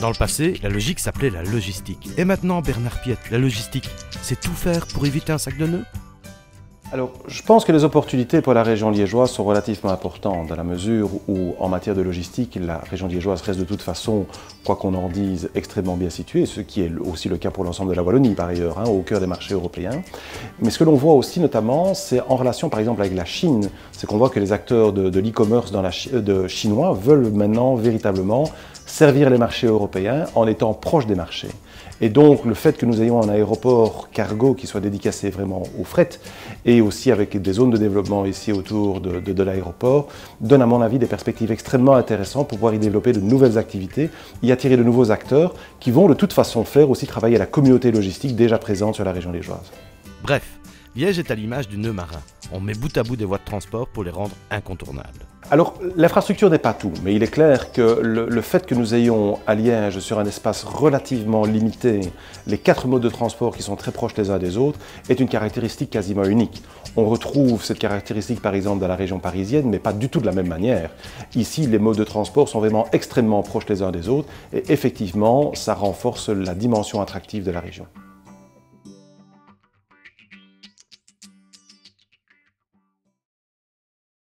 Dans le passé, la logique s'appelait la logistique. Et maintenant, Bernard Piette, la logistique, c'est tout faire pour éviter un sac de nœuds? Alors, je pense que les opportunités pour la région liégeoise sont relativement importantes, dans la mesure où, en matière de logistique, la région liégeoise reste de toute façon, quoi qu'on en dise, extrêmement bien située, ce qui est aussi le cas pour l'ensemble de la Wallonie, par ailleurs, au cœur des marchés européens. Mais ce que l'on voit aussi, notamment, c'est en relation, par exemple, avec la Chine, c'est qu'on voit que les acteurs de l'e-commerce chinois veulent maintenant véritablement servir les marchés européens en étant proches des marchés. Et donc, le fait que nous ayons un aéroport cargo qui soit dédicacé vraiment au fret, et aussi avec des zones de développement ici autour de l'aéroport, donne à mon avis des perspectives extrêmement intéressantes pour pouvoir y développer de nouvelles activités, y attirer de nouveaux acteurs qui vont de toute façon faire aussi travailler la communauté logistique déjà présente sur la région liégeoise. Bref, Liège est à l'image du nœud marin. On met bout à bout des voies de transport pour les rendre incontournables. Alors, l'infrastructure n'est pas tout, mais il est clair que le fait que nous ayons à Liège, sur un espace relativement limité, les 4 modes de transport qui sont très proches les uns des autres, est une caractéristique quasiment unique. On retrouve cette caractéristique par exemple dans la région parisienne, mais pas du tout de la même manière. Ici, les modes de transport sont vraiment extrêmement proches les uns des autres, et effectivement, ça renforce la dimension attractive de la région.